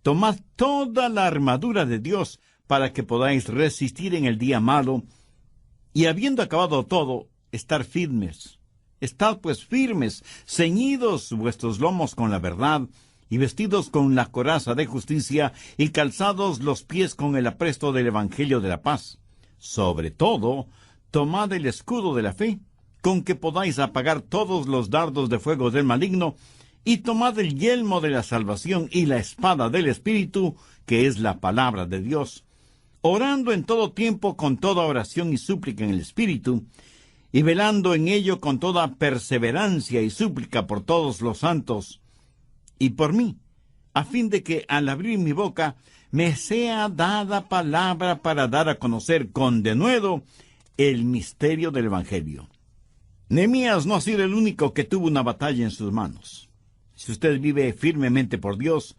Tomad toda la armadura de Dios para que podáis resistir en el día malo, y habiendo acabado todo, estar firmes. Estad pues firmes, ceñidos vuestros lomos con la verdad, y vestidos con la coraza de justicia, y calzados los pies con el apresto del Evangelio de la paz. Sobre todo, tomad el escudo de la fe, con que podáis apagar todos los dardos de fuego del maligno, y tomad el yelmo de la salvación y la espada del Espíritu, que es la palabra de Dios, orando en todo tiempo con toda oración y súplica en el Espíritu, y velando en ello con toda perseverancia y súplica por todos los santos, y por mí, a fin de que al abrir mi boca me sea dada palabra para dar a conocer con denuedo el misterio del Evangelio. Nehemías no ha sido el único que tuvo una batalla en sus manos. Si usted vive firmemente por Dios,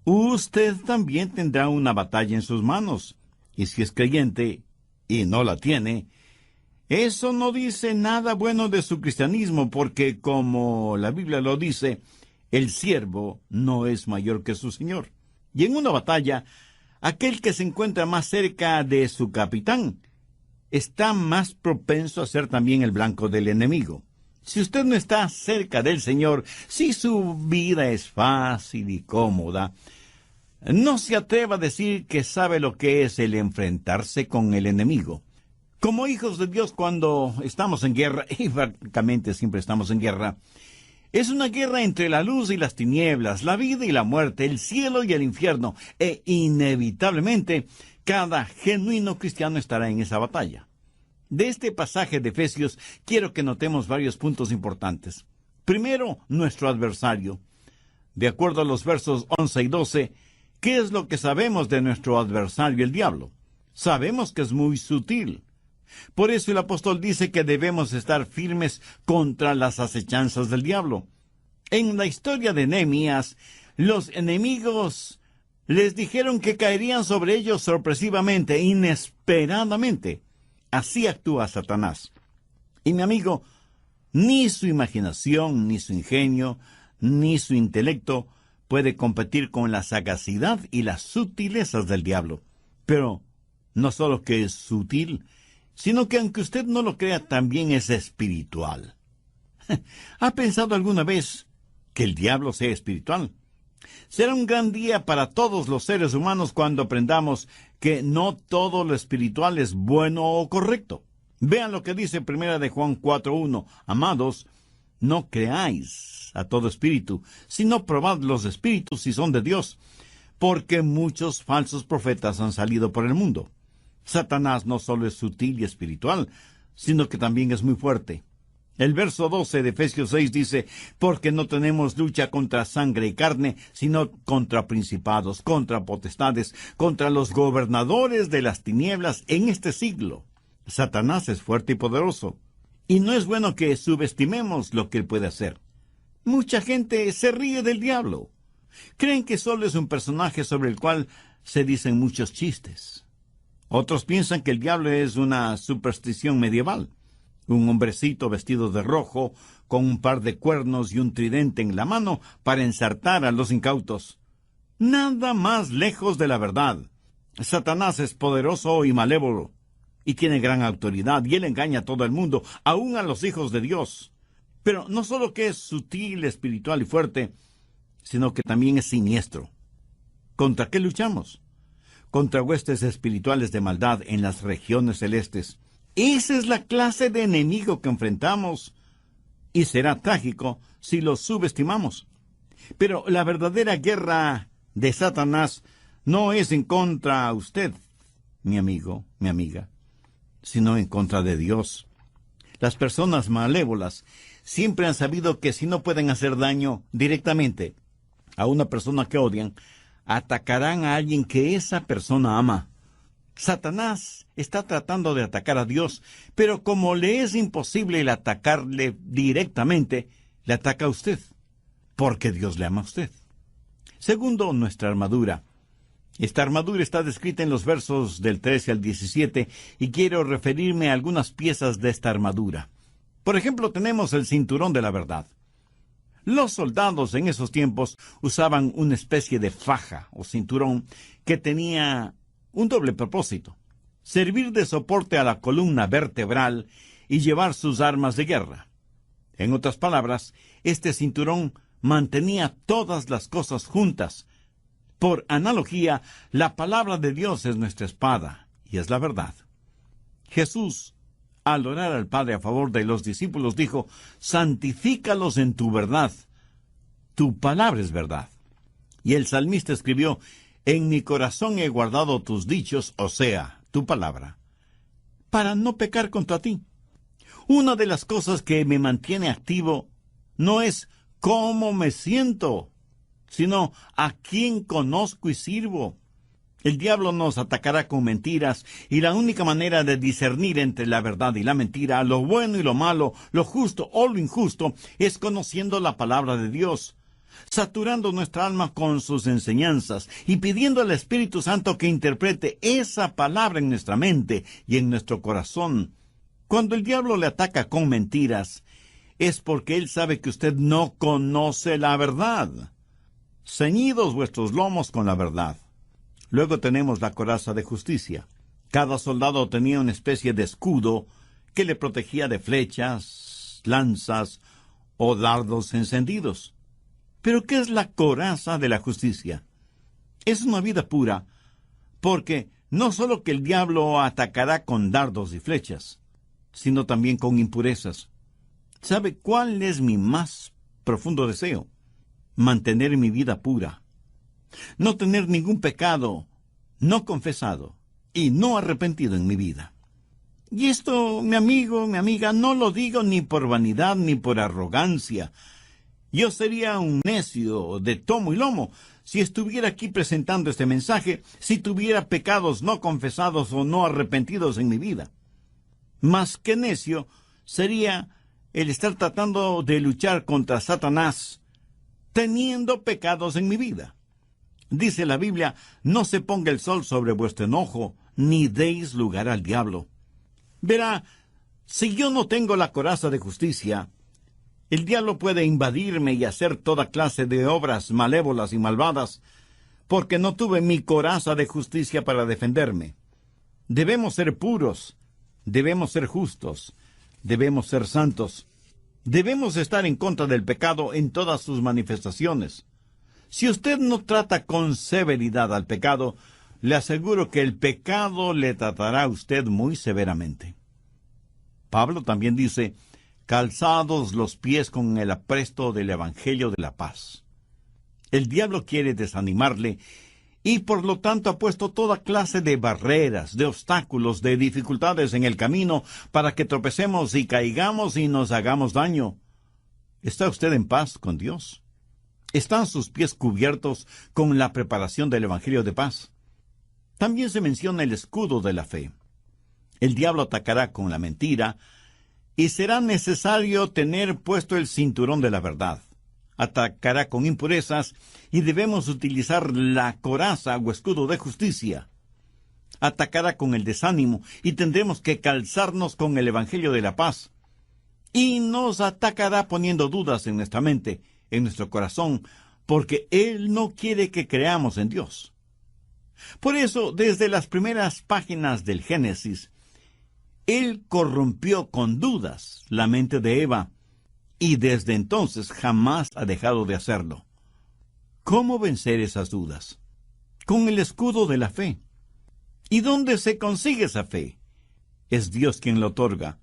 usted también tendrá una batalla en sus manos. Y si es creyente y no la tiene, eso no dice nada bueno de su cristianismo, porque como la Biblia lo dice, el siervo no es mayor que su señor. Y en una batalla, aquel que se encuentra más cerca de su capitán está más propenso a ser también el blanco del enemigo. Si usted no está cerca del Señor, si su vida es fácil y cómoda, no se atreva a decir que sabe lo que es el enfrentarse con el enemigo. Como hijos de Dios, cuando estamos en guerra, y francamente siempre estamos en guerra, es una guerra entre la luz y las tinieblas, la vida y la muerte, el cielo y el infierno, e inevitablemente cada genuino cristiano estará en esa batalla. De este pasaje de Efesios quiero que notemos varios puntos importantes. Primero, nuestro adversario. De acuerdo a los versos 11 y 12, ¿qué es lo que sabemos de nuestro adversario, el diablo? Sabemos que es muy sutil. Por eso el apóstol dice que debemos estar firmes contra las acechanzas del diablo. En la historia de Nehemías, los enemigos les dijeron que caerían sobre ellos sorpresivamente, inesperadamente. Así actúa Satanás. Y mi amigo, ni su imaginación, ni su ingenio, ni su intelecto puede competir con la sagacidad y las sutilezas del diablo. Pero no solo que es sutil, sino que aunque usted no lo crea, también es espiritual. ¿Ha pensado alguna vez que el diablo sea espiritual? Será un gran día para todos los seres humanos cuando aprendamos que no todo lo espiritual es bueno o correcto. Vean lo que dice 1 de Juan 4:1. Amados, no creáis a todo espíritu, sino probad los espíritus si son de Dios, porque muchos falsos profetas han salido por el mundo. Satanás no solo es sutil y espiritual, sino que también es muy fuerte. El verso 12 de Efesios 6 dice, porque no tenemos lucha contra sangre y carne, sino contra principados, contra potestades, contra los gobernadores de las tinieblas en este siglo. Satanás es fuerte y poderoso, y no es bueno que subestimemos lo que él puede hacer. Mucha gente se ríe del diablo. Creen que solo es un personaje sobre el cual se dicen muchos chistes. Otros piensan que el diablo es una superstición medieval. Un hombrecito vestido de rojo, con un par de cuernos y un tridente en la mano para ensartar a los incautos. Nada más lejos de la verdad. Satanás es poderoso y malévolo, y tiene gran autoridad, y él engaña a todo el mundo, aun a los hijos de Dios. Pero no solo que es sutil, espiritual y fuerte, sino que también es siniestro. ¿Contra qué luchamos? Contra huestes espirituales de maldad en las regiones celestes. Esa es la clase de enemigo que enfrentamos, y será trágico si lo subestimamos. Pero la verdadera guerra de Satanás no es en contra de usted, mi amigo, mi amiga, sino en contra de Dios. Las personas malévolas siempre han sabido que si no pueden hacer daño directamente a una persona que odian, atacarán a alguien que esa persona ama. Satanás está tratando de atacar a Dios, pero como le es imposible el atacarle directamente, le ataca a usted, porque Dios le ama a usted. Segundo, nuestra armadura. Esta armadura está descrita en los versos del 13 al 17, y quiero referirme a algunas piezas de esta armadura. Por ejemplo, tenemos el cinturón de la verdad. Los soldados en esos tiempos usaban una especie de faja o cinturón que tenía un doble propósito: servir de soporte a la columna vertebral y llevar sus armas de guerra. En otras palabras, este cinturón mantenía todas las cosas juntas. Por analogía, la palabra de Dios es nuestra espada, y es la verdad. Jesús, al orar al Padre a favor de los discípulos, dijo: santifícalos en tu verdad. Tu palabra es verdad. Y el salmista escribió: en mi corazón he guardado tus dichos, o sea, tu palabra, para no pecar contra ti. Una de las cosas que me mantiene activo no es cómo me siento, sino a quién conozco y sirvo. El diablo nos atacará con mentiras, y la única manera de discernir entre la verdad y la mentira, lo bueno y lo malo, lo justo o lo injusto, es conociendo la palabra de Dios, saturando nuestra alma con sus enseñanzas y pidiendo al Espíritu Santo que interprete esa palabra en nuestra mente y en nuestro corazón. Cuando el diablo le ataca con mentiras, es porque él sabe que usted no conoce la verdad. Ceñidos vuestros lomos con la verdad. Luego tenemos la coraza de justicia. Cada soldado tenía una especie de escudo que le protegía de flechas, lanzas o dardos encendidos. ¿Pero qué es la coraza de la justicia? Es una vida pura, porque no solo que el diablo atacará con dardos y flechas, sino también con impurezas. ¿Sabe cuál es mi más profundo deseo? Mantener mi vida pura. No tener ningún pecado no confesado y no arrepentido en mi vida. Y esto, mi amigo, mi amiga, no lo digo ni por vanidad ni por arrogancia. Yo sería un necio de tomo y lomo si estuviera aquí presentando este mensaje, si tuviera pecados no confesados o no arrepentidos en mi vida. Más que necio sería el estar tratando de luchar contra Satanás, teniendo pecados en mi vida. Dice la Biblia: no se ponga el sol sobre vuestro enojo, ni deis lugar al diablo. Verá, si yo no tengo la coraza de justicia, el diablo puede invadirme y hacer toda clase de obras malévolas y malvadas, porque no tuve mi coraza de justicia para defenderme. Debemos ser puros, debemos ser justos, debemos ser santos. Debemos estar en contra del pecado en todas sus manifestaciones. Si usted no trata con severidad al pecado, le aseguro que el pecado le tratará a usted muy severamente. Pablo también dice: calzados los pies con el apresto del Evangelio de la paz. El diablo quiere desanimarle y por lo tanto ha puesto toda clase de barreras, de obstáculos, de dificultades en el camino para que tropecemos y caigamos y nos hagamos daño. ¿Está usted en paz con Dios? ¿Están sus pies cubiertos con la preparación del Evangelio de paz? También se menciona el escudo de la fe. El diablo atacará con la mentira y será necesario tener puesto el cinturón de la verdad. Atacará con impurezas y debemos utilizar la coraza o escudo de justicia. Atacará con el desánimo y tendremos que calzarnos con el Evangelio de la paz. Y nos atacará poniendo dudas en nuestra mente, en nuestro corazón, porque Él no quiere que creamos en Dios. Por eso, desde las primeras páginas del Génesis, Él corrompió con dudas la mente de Eva, y desde entonces jamás ha dejado de hacerlo. ¿Cómo vencer esas dudas? Con el escudo de la fe. ¿Y dónde se consigue esa fe? Es Dios quien la otorga.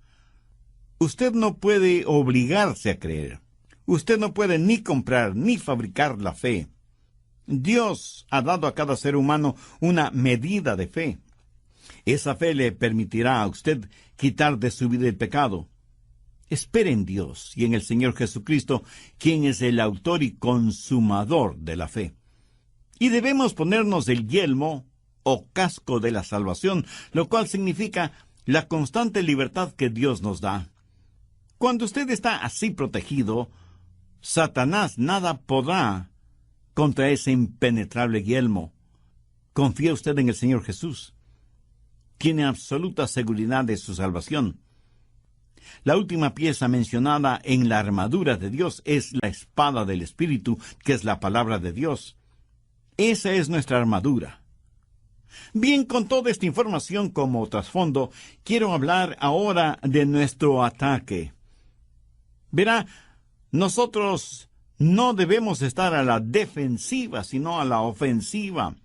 Usted no puede obligarse a creer. Usted no puede ni comprar ni fabricar la fe. Dios ha dado a cada ser humano una medida de fe. Esa fe le permitirá a usted quitar de su vida el pecado. Espere en Dios y en el Señor Jesucristo, quien es el autor y consumador de la fe. Y debemos ponernos el yelmo o casco de la salvación, lo cual significa la constante libertad que Dios nos da. Cuando usted está así protegido, Satanás nada podrá contra ese impenetrable yelmo. ¿Confía usted en el Señor Jesús? Tiene absoluta seguridad de su salvación. La última pieza mencionada en la armadura de Dios es la espada del Espíritu, que es la palabra de Dios. Esa es nuestra armadura. Bien, con toda esta información como trasfondo, quiero hablar ahora de nuestro ataque. Verá, nosotros no debemos estar a la defensiva, sino a la ofensiva.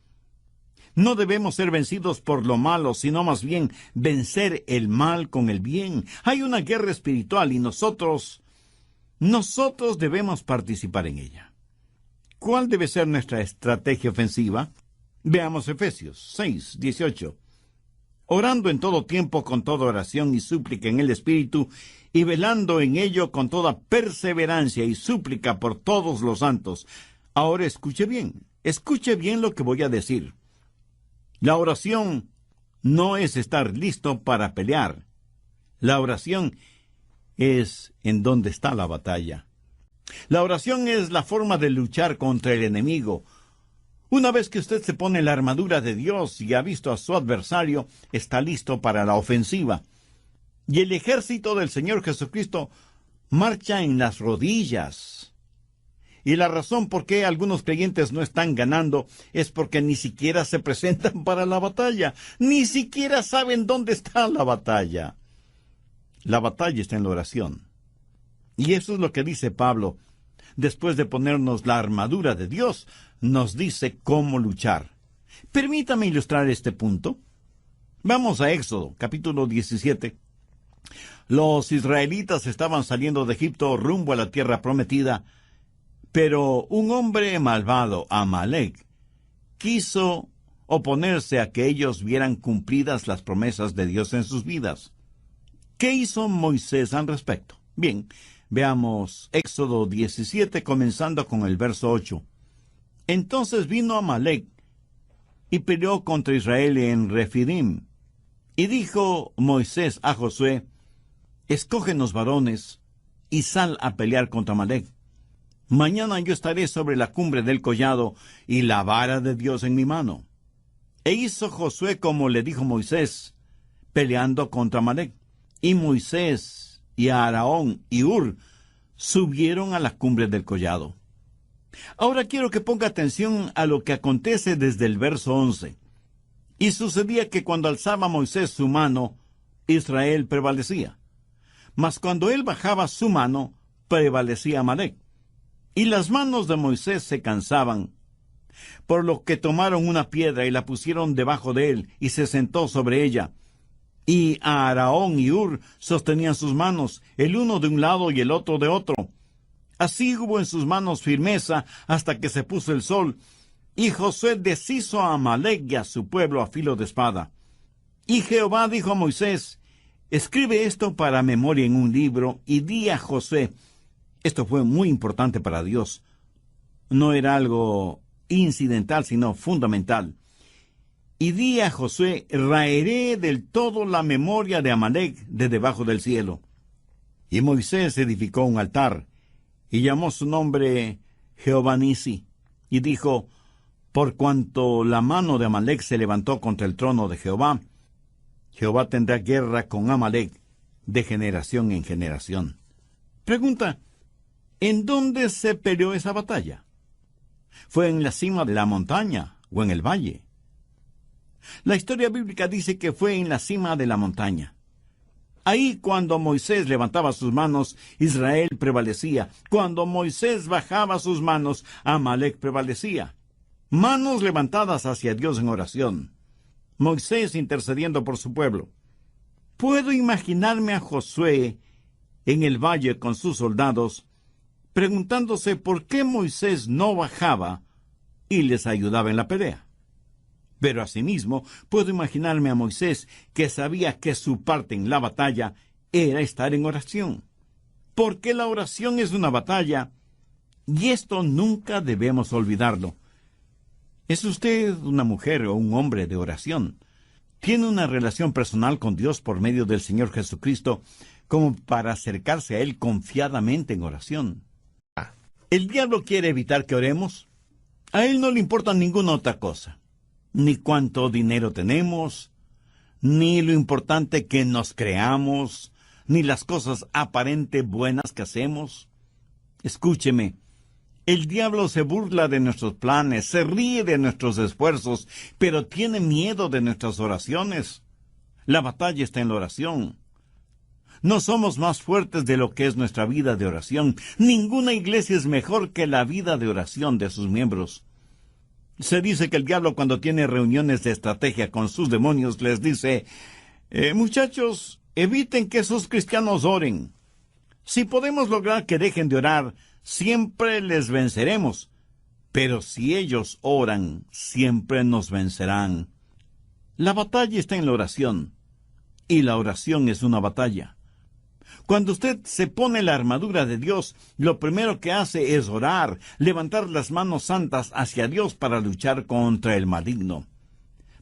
No debemos ser vencidos por lo malo, sino más bien vencer el mal con el bien. Hay una guerra espiritual y nosotros debemos participar en ella. ¿Cuál debe ser nuestra estrategia ofensiva? Veamos Efesios 6:18. Orando en todo tiempo con toda oración y súplica en el Espíritu, y velando en ello con toda perseverancia y súplica por todos los santos. Ahora escuche bien lo que voy a decir. La oración no es estar listo para pelear. La oración es en donde está la batalla. La oración es la forma de luchar contra el enemigo. Una vez que usted se pone la armadura de Dios y ha visto a su adversario, está listo para la ofensiva. Y el ejército del Señor Jesucristo marcha en las rodillas. Y la razón por qué algunos creyentes no están ganando es porque ni siquiera se presentan para la batalla. Ni siquiera saben dónde está la batalla. La batalla está en la oración. Y eso es lo que dice Pablo. Después de ponernos la armadura de Dios, nos dice cómo luchar. Permítame ilustrar este punto. Vamos a Éxodo, capítulo 17. Los israelitas estaban saliendo de Egipto rumbo a la tierra prometida, pero un hombre malvado, Amalek, quiso oponerse a que ellos vieran cumplidas las promesas de Dios en sus vidas. ¿Qué hizo Moisés al respecto? Bien, veamos Éxodo 17, comenzando con el verso 8. Entonces vino Amalek y peleó contra Israel en Refidim. Y dijo Moisés a Josué: escógenos varones y sal a pelear contra Amalek. Mañana yo estaré sobre la cumbre del collado y la vara de Dios en mi mano. E hizo Josué como le dijo Moisés, peleando contra Amalek. Y Moisés y Aarón y Hur subieron a la cumbre del collado. Ahora quiero que ponga atención a lo que acontece desde el verso 11. Y sucedía que cuando alzaba Moisés su mano, Israel prevalecía. Mas cuando él bajaba su mano, prevalecía Amalek. Y las manos de Moisés se cansaban, por lo que tomaron una piedra y la pusieron debajo de él, y se sentó sobre ella. Y Aarón y Hur sostenían sus manos, el uno de un lado y el otro de otro. Así hubo en sus manos firmeza hasta que se puso el sol, y Josué deshizo a Amalek y a su pueblo a filo de espada. Y Jehová dijo a Moisés: escribe esto para memoria en un libro, y di a Josué. Esto fue muy importante para Dios. No era algo incidental, sino fundamental. Y di a Josué: raeré del todo la memoria de Amalek de debajo del cielo. Y Moisés edificó un altar, y llamó su nombre Jehová Nisi, y dijo: por cuanto la mano de Amalek se levantó contra el trono de Jehová, Jehová tendrá guerra con Amalek de generación en generación. Pregunta: ¿en dónde se peleó esa batalla? ¿Fue en la cima de la montaña o en el valle? La historia bíblica dice que fue en la cima de la montaña. Ahí, cuando Moisés levantaba sus manos, Israel prevalecía. Cuando Moisés bajaba sus manos, Amalek prevalecía. Manos levantadas hacia Dios en oración. Moisés intercediendo por su pueblo. Puedo imaginarme a Josué en el valle con sus soldados, preguntándose por qué Moisés no bajaba y les ayudaba en la pelea. Pero asimismo, puedo imaginarme a Moisés, que sabía que su parte en la batalla era estar en oración. Porque la oración es una batalla, y esto nunca debemos olvidarlo. ¿Es usted una mujer o un hombre de oración? ¿Tiene una relación personal con Dios por medio del Señor Jesucristo, como para acercarse a Él confiadamente en oración? ¿El diablo quiere evitar que oremos? A él no le importa ninguna otra cosa. Ni cuánto dinero tenemos, ni lo importante que nos creamos, ni las cosas aparente buenas que hacemos? Escúcheme, el diablo se burla de nuestros planes, se ríe de nuestros esfuerzos, pero tiene miedo de nuestras oraciones. La batalla está en la oración. No somos más fuertes de lo que es nuestra vida de oración. Ninguna iglesia es mejor que la vida de oración de sus miembros. Se dice que el diablo, cuando tiene reuniones de estrategia con sus demonios, les dice: muchachos, eviten que esos cristianos oren. Si podemos lograr que dejen de orar, siempre les venceremos. Pero si ellos oran, siempre nos vencerán. La batalla está en la oración, y la oración es una batalla. Cuando usted se pone la armadura de Dios, lo primero que hace es orar, levantar las manos santas hacia Dios para luchar contra el maligno.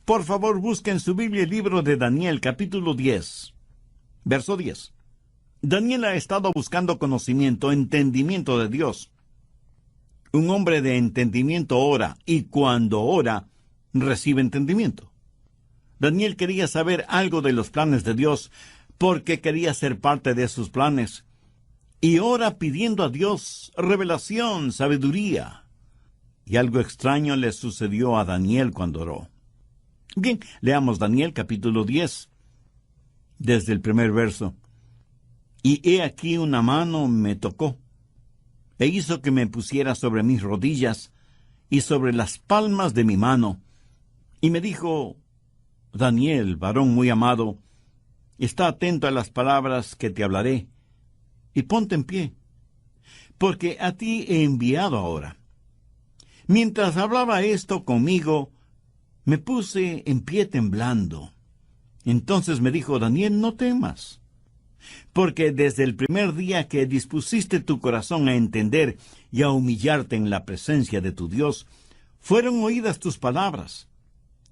Por favor, busque en su Biblia el libro de Daniel, capítulo 10, verso 10. Daniel ha estado buscando conocimiento, entendimiento de Dios. Un hombre de entendimiento ora, y cuando ora, recibe entendimiento. Daniel quería saber algo de los planes de Dios, porque quería ser parte de sus planes. Y ora pidiendo a Dios revelación, sabiduría. Y algo extraño le sucedió a Daniel cuando oró. Bien, leamos Daniel capítulo 10, desde el primer verso. Y he aquí una mano me tocó, e hizo que me pusiera sobre mis rodillas y sobre las palmas de mi mano. Y me dijo: Daniel, varón muy amado, está atento a las palabras que te hablaré, y ponte en pie, porque a ti he enviado ahora. Mientras hablaba esto conmigo, me puse en pie temblando. Entonces me dijo: Daniel, no temas, porque desde el primer día que dispusiste tu corazón a entender y a humillarte en la presencia de tu Dios, fueron oídas tus palabras,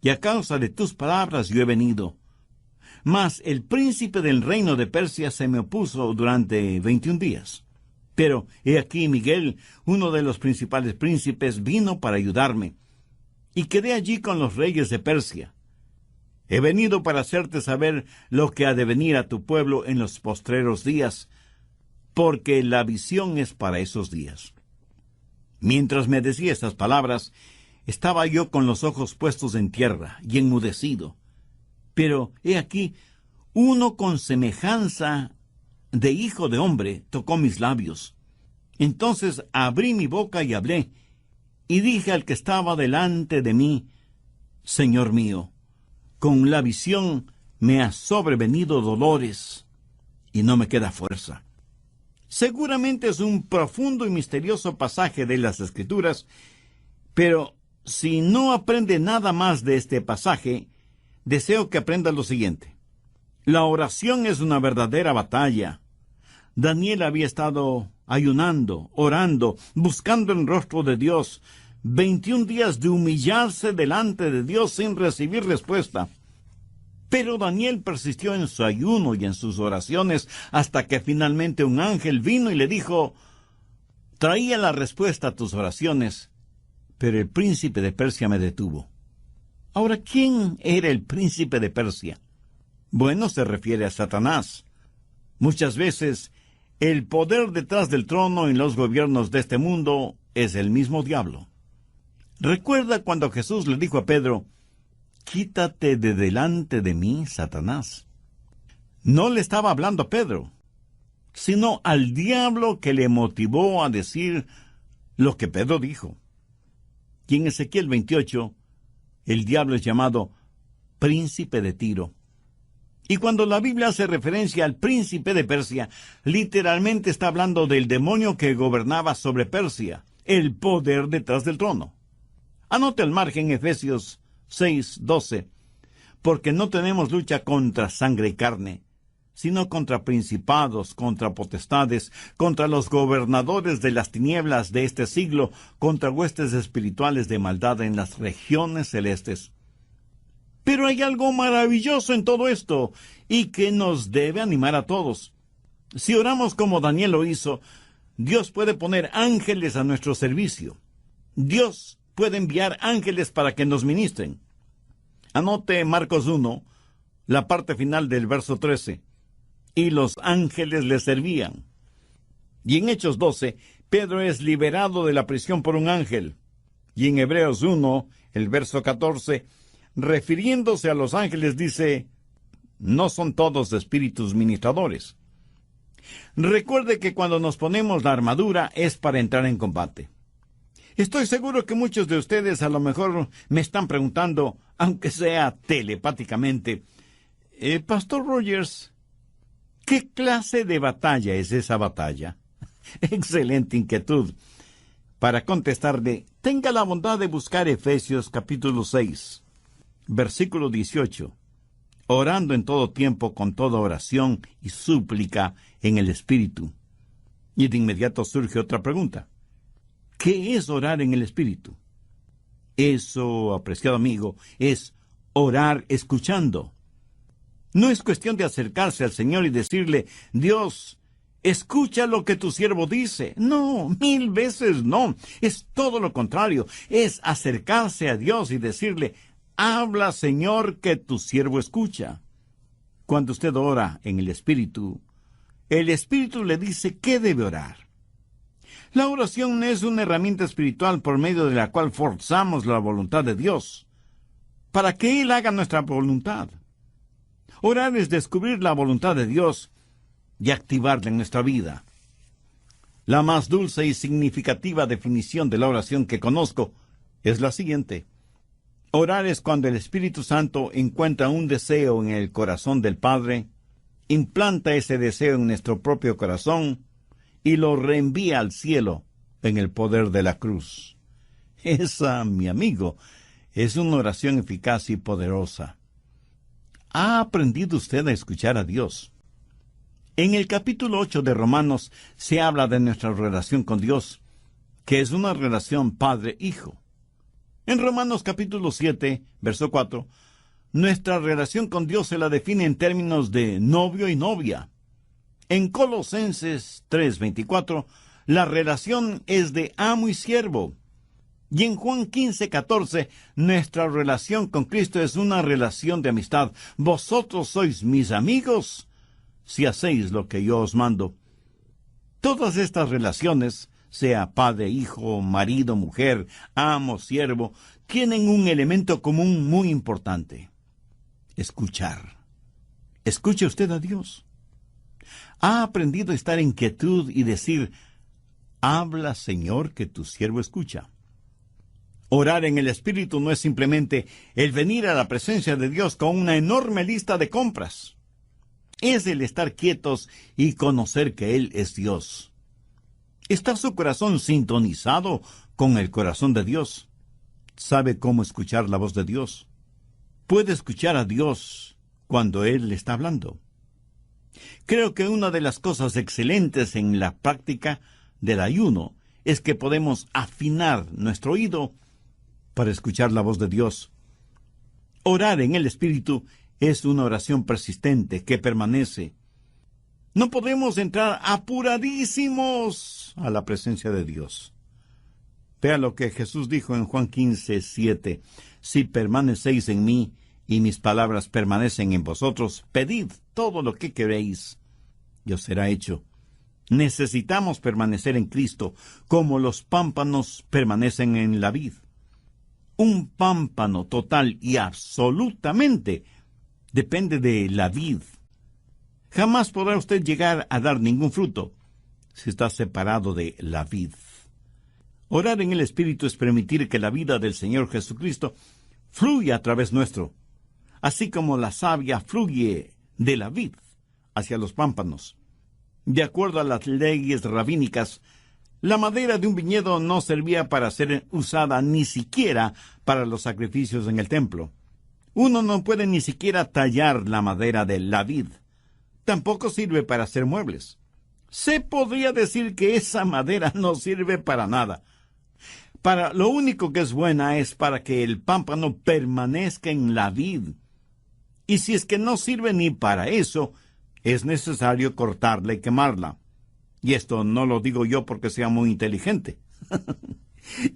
y a causa de tus palabras yo he venido. Mas el príncipe del reino de Persia se me opuso durante 21 días. Pero he aquí Miguel, uno de los principales príncipes, vino para ayudarme, y quedé allí con los reyes de Persia. He venido para hacerte saber lo que ha de venir a tu pueblo en los postreros días, porque la visión es para esos días. Mientras me decía estas palabras, estaba yo con los ojos puestos en tierra y enmudecido. Pero he aquí, uno con semejanza de hijo de hombre tocó mis labios. Entonces abrí mi boca y hablé, y dije al que estaba delante de mí: Señor mío, con la visión me ha sobrevenido dolores, y no me queda fuerza. Seguramente es un profundo y misterioso pasaje de las Escrituras, pero si no aprende nada más de este pasaje, deseo que aprenda lo siguiente. La oración es una verdadera batalla. Daniel había estado ayunando, orando, buscando el rostro de Dios. 21 días de humillarse delante de Dios sin recibir respuesta. Pero Daniel persistió en su ayuno y en sus oraciones hasta que finalmente un ángel vino y le dijo: traía la respuesta a tus oraciones, pero el príncipe de Persia me detuvo. Ahora, ¿quién era el príncipe de Persia? Bueno, se refiere a Satanás. Muchas veces, el poder detrás del trono en los gobiernos de este mundo es el mismo diablo. ¿Recuerda cuando Jesús le dijo a Pedro: quítate de delante de mí, Satanás? No le estaba hablando a Pedro, sino al diablo que le motivó a decir lo que Pedro dijo. Y en Ezequiel 28, el diablo es llamado príncipe de Tiro. Y cuando la Biblia hace referencia al príncipe de Persia, literalmente está hablando del demonio que gobernaba sobre Persia, el poder detrás del trono. Anote al margen Efesios 6:12, porque no tenemos lucha contra sangre y carne, sino contra principados, contra potestades, contra los gobernadores de las tinieblas de este siglo, contra huestes espirituales de maldad en las regiones celestes. Pero hay algo maravilloso en todo esto, y que nos debe animar a todos. Si oramos como Daniel lo hizo, Dios puede poner ángeles a nuestro servicio. Dios puede enviar ángeles para que nos ministren. Anote Marcos 1, la parte final del verso 13. y los ángeles le servían. Y en Hechos 12, Pedro es liberado de la prisión por un ángel. Y en Hebreos 1, el verso 14, refiriéndose a los ángeles, dice: no son todos espíritus ministradores. Recuerde que cuando nos ponemos la armadura es para entrar en combate. Estoy seguro que muchos de ustedes a lo mejor me están preguntando, aunque sea telepáticamente: Pastor Rogers, ¿qué clase de batalla es esa batalla? Excelente inquietud. Para contestarle, tenga la bondad de buscar Efesios capítulo 6, versículo 18. Orando en todo tiempo con toda oración y súplica en el Espíritu. Y de inmediato surge otra pregunta: ¿qué es orar en el Espíritu? Eso, apreciado amigo, es orar escuchando. No es cuestión de acercarse al Señor y decirle: Dios, escucha lo que tu siervo dice. No, 1000 veces no. Es todo lo contrario. Es acercarse a Dios y decirle: habla, Señor, que tu siervo escucha. Cuando usted ora en el Espíritu le dice qué debe orar. La oración es una herramienta espiritual por medio de la cual forzamos la voluntad de Dios, para que Él haga nuestra voluntad. Orar es descubrir la voluntad de Dios y activarla en nuestra vida. La más dulce y significativa definición de la oración que conozco es la siguiente: orar es cuando el Espíritu Santo encuentra un deseo en el corazón del Padre, implanta ese deseo en nuestro propio corazón y lo reenvía al cielo en el poder de la cruz. Esa, mi amigo, es una oración eficaz y poderosa. ¿Ha aprendido usted a escuchar a Dios? En el capítulo 8 de Romanos se habla de nuestra relación con Dios, que es una relación padre-hijo. En Romanos capítulo 7, verso 4, nuestra relación con Dios se la define en términos de novio y novia. En Colosenses 3:24, la relación es de amo y siervo. Y en Juan 15:14, nuestra relación con Cristo es una relación de amistad. Vosotros sois mis amigos si hacéis lo que yo os mando. Todas estas relaciones, sea padre, hijo, marido, mujer, amo, siervo, tienen un elemento común muy importante: escuchar. ¿Escucha usted a Dios? ¿Ha aprendido a estar en quietud y decir: habla, Señor, que tu siervo escucha? Orar en el Espíritu no es simplemente el venir a la presencia de Dios con una enorme lista de compras. Es el estar quietos y conocer que Él es Dios. ¿Está su corazón sintonizado con el corazón de Dios? ¿Sabe cómo escuchar la voz de Dios? ¿Puede escuchar a Dios cuando Él le está hablando? Creo que una de las cosas excelentes en la práctica del ayuno es que podemos afinar nuestro oído para escuchar la voz de Dios. Orar en el Espíritu es una oración persistente que permanece. No podemos entrar apuradísimos a la presencia de Dios. Vea lo que Jesús dijo en Juan 15:7. Si permanecéis en mí y mis palabras permanecen en vosotros, pedid todo lo que queréis y os será hecho. Necesitamos permanecer en Cristo como los pámpanos permanecen en la vid. Un pámpano total y absolutamente depende de la vid. Jamás podrá usted llegar a dar ningún fruto si está separado de la vid. Orar en el Espíritu es permitir que la vida del Señor Jesucristo fluya a través nuestro, así como la savia fluye de la vid hacia los pámpanos. De acuerdo a las leyes rabínicas, la madera de un viñedo no servía para ser usada ni siquiera para los sacrificios en el templo. Uno no puede ni siquiera tallar la madera de la vid. Tampoco sirve para hacer muebles. Se podría decir que esa madera no sirve para nada. Para lo único que es buena es para que el pámpano permanezca en la vid. Y si es que no sirve ni para eso, es necesario cortarla y quemarla. Y esto no lo digo yo porque sea muy inteligente.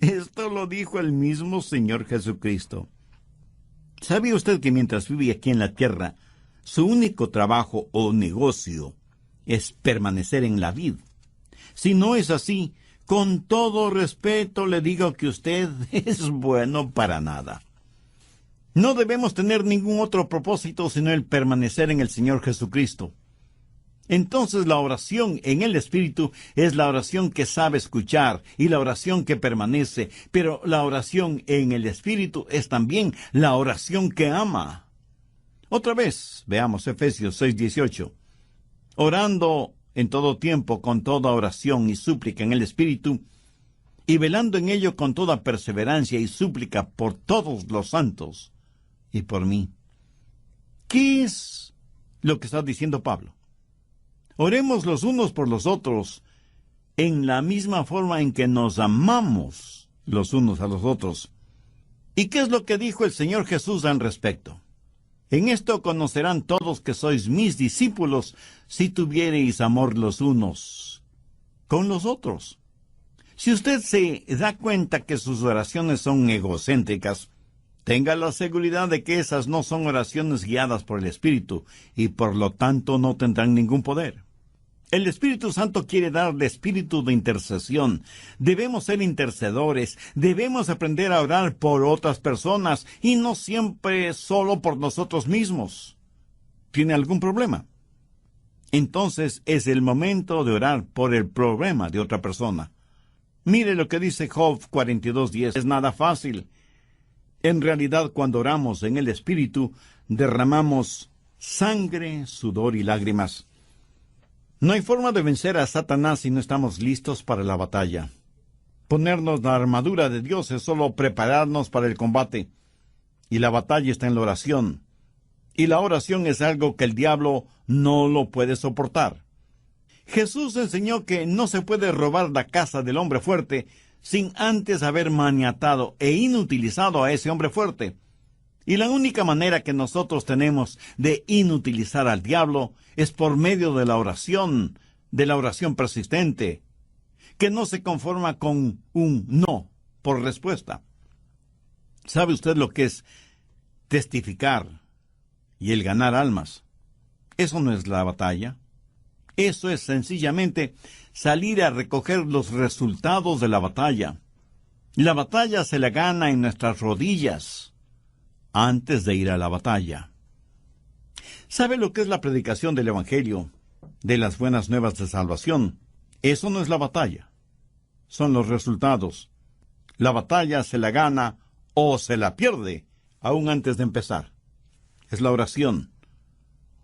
Esto lo dijo el mismo Señor Jesucristo. ¿Sabe usted que mientras vive aquí en la tierra, Su único trabajo o negocio es permanecer en la vid. Si no es así, con todo respeto le digo que usted es bueno para nada. No debemos tener ningún otro propósito sino el permanecer en el Señor Jesucristo. Entonces la oración en el Espíritu es la oración que sabe escuchar y la oración que permanece, pero la oración en el Espíritu es también la oración que ama. Otra vez, veamos Efesios 6:18. Orando en todo tiempo con toda oración y súplica en el Espíritu, y velando en ello con toda perseverancia y súplica por todos los santos y por mí. ¿Qué es lo que está diciendo Pablo? Oremos los unos por los otros en la misma forma en que nos amamos los unos a los otros. ¿Y qué es lo que dijo el Señor Jesús al respecto? En esto conocerán todos que sois mis discípulos, si tuviereis amor los unos con los otros. Si usted se da cuenta que sus oraciones son egocéntricas, tenga la seguridad de que esas no son oraciones guiadas por el Espíritu, y por lo tanto no tendrán ningún poder. El Espíritu Santo quiere darle espíritu de intercesión. Debemos ser intercedores, debemos aprender a orar por otras personas y no siempre solo por nosotros mismos. ¿Tiene algún problema? Entonces es el momento de orar por el problema de otra persona. Mire lo que dice Job 42:10. Es nada fácil. En realidad, cuando oramos en el Espíritu, derramamos sangre, sudor y lágrimas. No hay forma de vencer a Satanás si no estamos listos para la batalla. Ponernos la armadura de Dios es solo prepararnos para el combate. Y la batalla está en la oración. Y la oración es algo que el diablo no lo puede soportar. Jesús enseñó que no se puede robar la casa del hombre fuerte sin antes haber maniatado e inutilizado a ese hombre fuerte. Y la única manera que nosotros tenemos de inutilizar al diablo es por medio de la oración persistente, que no se conforma con un no por respuesta. ¿Sabe usted lo que es testificar y el ganar almas? Eso no es la batalla. Eso es sencillamente salir a recoger los resultados de la batalla. La batalla se la gana en nuestras rodillas antes de ir a la batalla. ¿Sabe lo que es la predicación del Evangelio, de las buenas nuevas de salvación? Eso no es la batalla. Son los resultados. La batalla se la gana o se la pierde aún antes de empezar. Es la oración.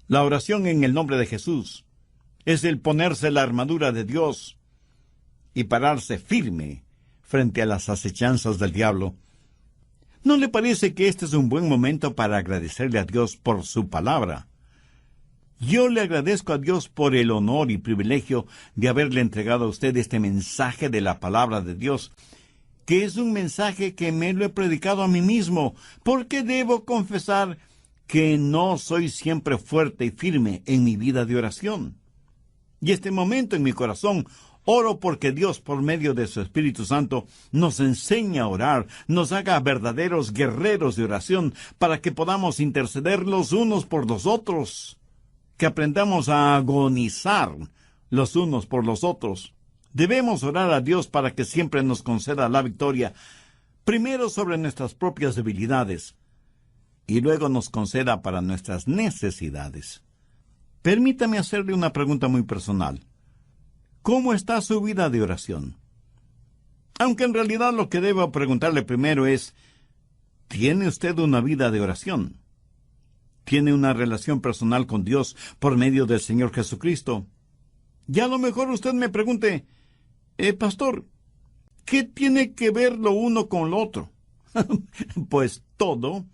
La oración en el nombre de Jesús es el ponerse la armadura de Dios y pararse firme frente a las acechanzas del diablo. ¿No le parece que este es un buen momento para agradecerle a Dios por su palabra? Yo le agradezco a Dios por el honor y privilegio de haberle entregado a usted este mensaje de la palabra de Dios, que es un mensaje que me lo he predicado a mí mismo, porque debo confesar que no soy siempre fuerte y firme en mi vida de oración. Y este momento en mi corazón oro porque Dios, por medio de su Espíritu Santo, nos enseña a orar, nos haga verdaderos guerreros de oración, para que podamos interceder los unos por los otros, que aprendamos a agonizar los unos por los otros. Debemos orar a Dios para que siempre nos conceda la victoria, primero sobre nuestras propias debilidades, y luego nos conceda para nuestras necesidades. Permítame hacerle una pregunta muy personal. ¿Cómo está su vida de oración? Aunque en realidad lo que debo preguntarle primero es, ¿tiene usted una vida de oración? ¿Tiene una relación personal con Dios por medio del Señor Jesucristo? Y a lo mejor usted me pregunte, pastor, ¿qué tiene que ver lo uno con lo otro? Pues todo.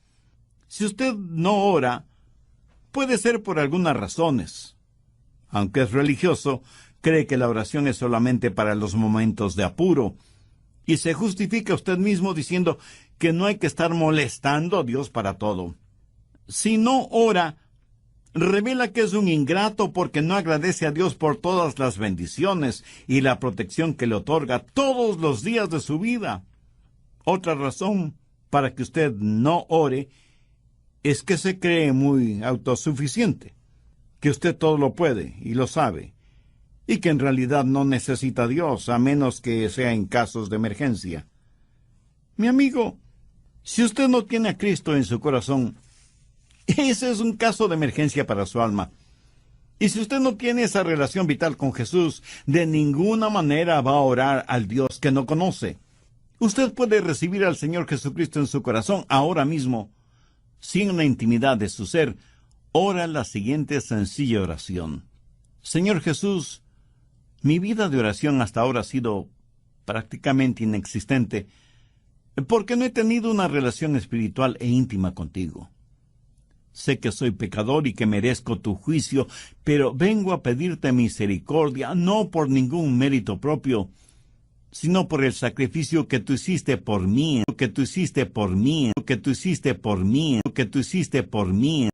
Si usted no ora, puede ser por algunas razones. Aunque es religioso, cree que la oración es solamente para los momentos de apuro, y se justifica usted mismo diciendo que no hay que estar molestando a Dios para todo. Si no ora, revela que es un ingrato porque no agradece a Dios por todas las bendiciones y la protección que le otorga todos los días de su vida. Otra razón para que usted no ore es que se cree muy autosuficiente, que usted todo lo puede y lo sabe, y que en realidad no necesita a Dios, a menos que sea en casos de emergencia. Mi amigo, si usted no tiene a Cristo en su corazón, ese es un caso de emergencia para su alma. Y si usted no tiene esa relación vital con Jesús, de ninguna manera va a orar al Dios que no conoce. Usted puede recibir al Señor Jesucristo en su corazón ahora mismo. Sin la intimidad de su ser, ora la siguiente sencilla oración. Señor Jesús, mi vida de oración hasta ahora ha sido prácticamente inexistente, porque no he tenido una relación espiritual e íntima contigo. Sé que soy pecador y que merezco tu juicio, pero vengo a pedirte misericordia, no por ningún mérito propio, sino por el sacrificio que tú hiciste por mí, que tú hiciste por mí, que tú hiciste por mí, que tú hiciste por mí.